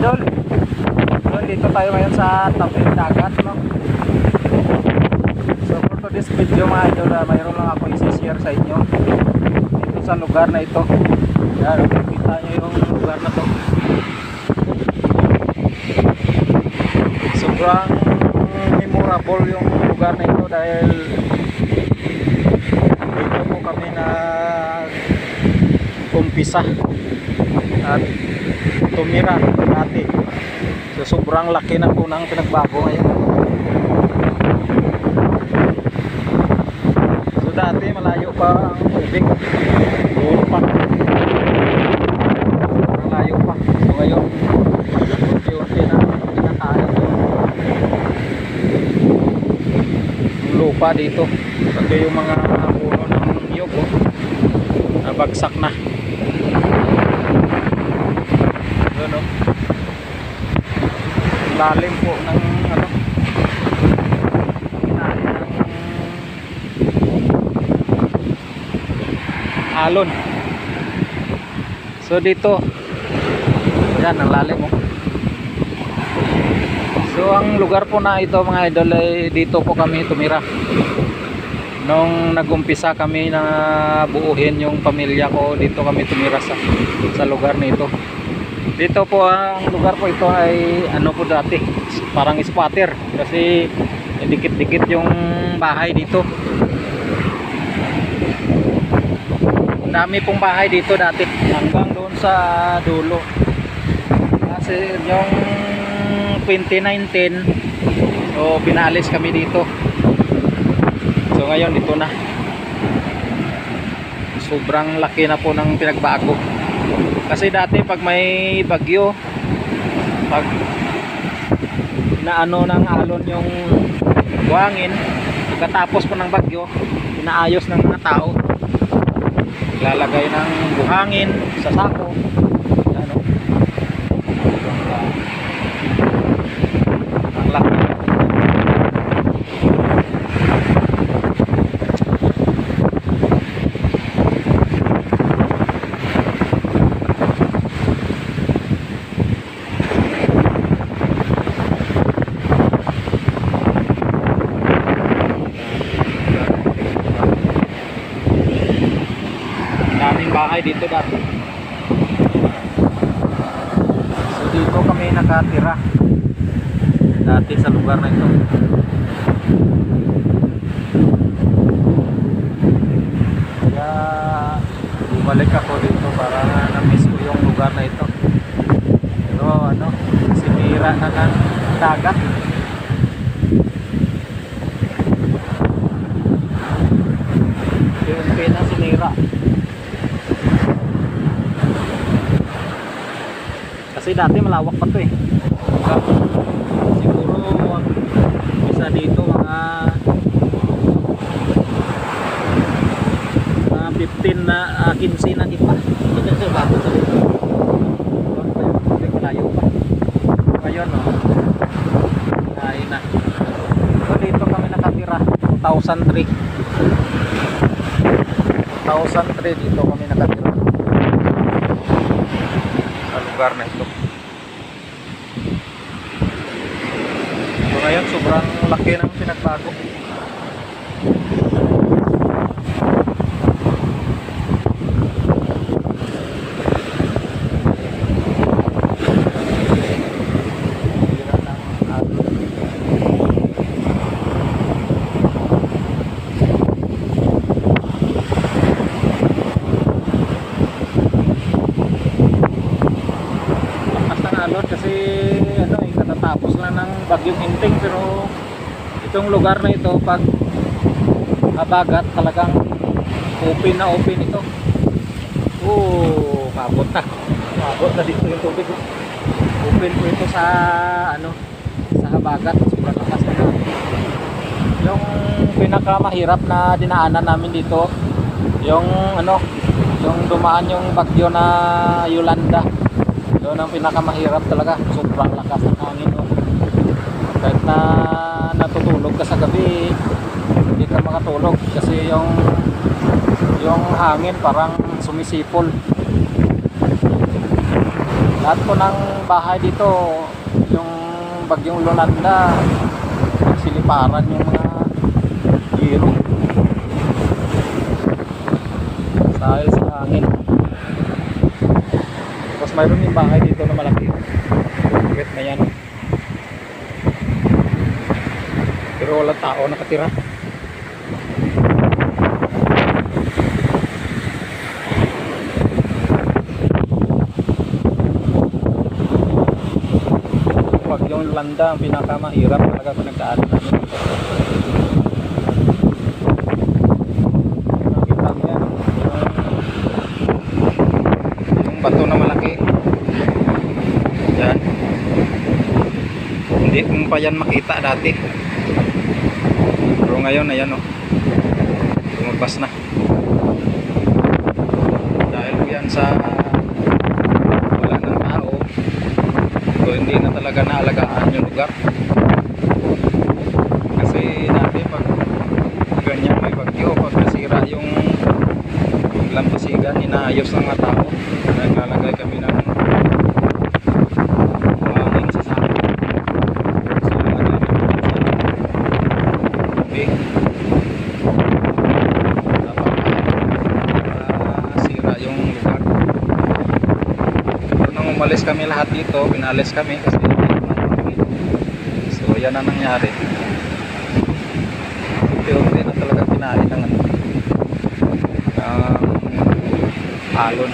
idol. So, dito tayo ngayon sa tabing dagat, no? So for today's video mga idol, mayroon lang ako isi-share sa inyo dito sa lugar na ito. Yan, kita nyo yung lugar na to. Sobrang memorable yung lugar na ito dahil dito po kami na umpisa at tumira dati. So sobrang laki na po ng pinagbago ngayon. So dati malayo pa ang tubig, doon pa, malayo pa. So ngayon unti-unti na pinakain yung lupa dito, pati yung mga puno ng niyog nabagsak na. Ano, lalim po ng ano, lalim ng alon. So dito, yan ang lalim mo. So ang lugar po na ito mga idol ay dito po kami tumira nung nagumpisa kami na buuhin yung pamilya ko. Dito kami tumira sa lugar nito. Dito po ang lugar po ito ay ano po dati, parang squatter kasi dikit-dikit yung bahay dito. Ang dami pong bahay dito dati hanggang doon sa dulo. Kasi yung 2019 so pinalis kami dito. So ngayon dito na. Sobrang laki na po ng pinagbago. Kasi dati pag may bagyo, pag naano ng alon yung buhangin, pagkatapos po ng bagyo, inaayos ng mga tao. Lalagay ng buhangin sa sako. Ano? Ang laki. Bahay dito dati. So dito kami nakatira dati sa lugar na ito. Kaya bumalik ako dito para na-miss ko yung lugar na ito. Pero ano, sinira na ng dagat. Yung pena sinira. Kasi dati malawak pa to eh. Siguro isa dito mga 15 na 15 na ipa. Ito sa bago sa dito. Malayo pa. Ngayon no. Ay na. So dito kami nakatira 2003. 2003 dito kami nakatira. Sa lugar na ito. So ngayon sobrang laki ng pinagbago. Kasi ano, katatapos lang ng bagyong Inting, pero itong lugar na ito pag habagat talagang open na open ito. Kabot na dito yung tubig. Open po ito sa ano, sa habagat. Sobrang lakas na. Yung pinakamahirap na dinaanan namin dito, yung ano, yung dumaan yung bagyo na Yolanda. Yun ang pinakamahirap talaga. Sobrang lakas ng hangin. Kahit na natutulog ka sa gabi, hindi ka makatulog kasi yung hangin parang sumisipol. Lahat po ng bahay dito, yung bagyong Yolanda, nagsiliparan yung mga giro dahil sa hangin. Tapos mayroon yung bahay dito na malaki, concrete na yan, pero walang tao nakatira. Bagyong Yolanda ang pinakamahirap talaga pinagdaanan namin. Nakita mo yan, yung bato na malaki yan, hindi mo pa yan makita dati, pero ngayon ayan oh, lumabas na dahil yan sa wala ng tao. So hindi na talaga naalagaan yung lugar, kasi dati pag ganyan may bagyo, pag nasira yung lampasigan, inaayos ng mga tao, naglalagay kami ng mahangin sa sako, so lagay kami sa tubig dapat sira yung lugar. Pero nung umalis kami lahat dito, pinalis kami kasi so yan ang nangyari. Unti-unti na talaga kinain ng alon.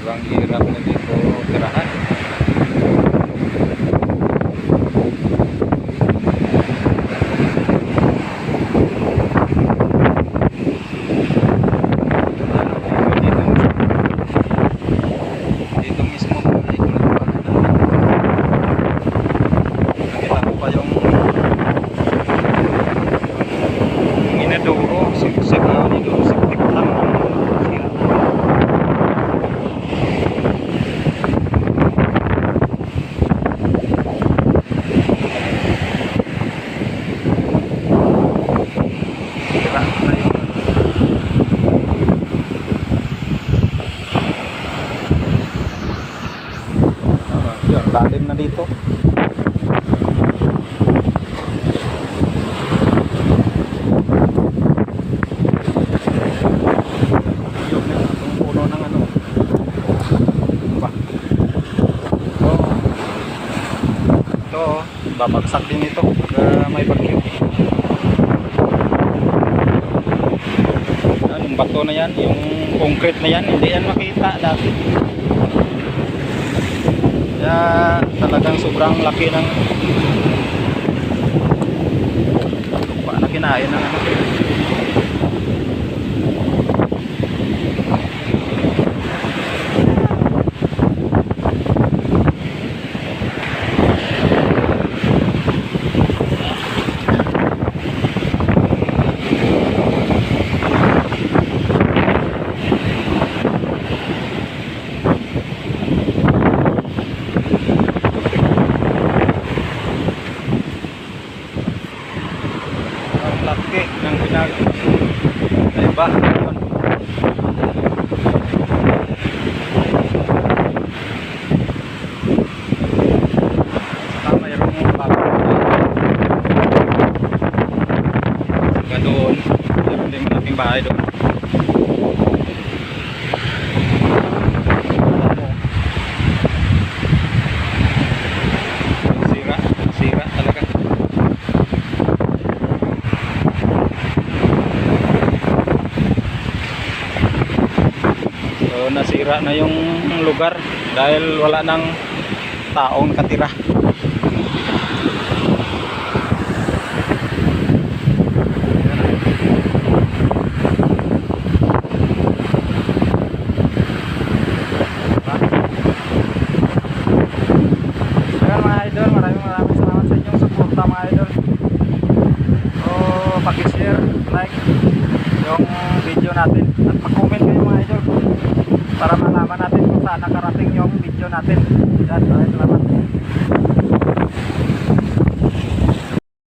Ang hirap na dito tirahan. Dito mismo nakita ko pa yung inaduro, sigsag na inaduro, siktik lang sila. Lalim na dito. Yung puno ng ano ba? Ito babagsak din ito pag may bagyo. Yung bato na yan, yung concrete na yan, hindi yan makita dati. Kaya talagang sobrang laki ng lupa na kinain ng ano. Laki ng pinag-iba. Saka mayroong bago saka doon mayroon din malaking bahay doon. Sira talaga. Nasira na yung lugar dahil wala nang taong katira. Ayan mga idol, maraming salamat sa inyong suporta mga idol. So paki-share, like yung video natin at mag-comment kayo mga idol para malaman natin kung saan nakarating yung video natin. Yan, maraming salamat.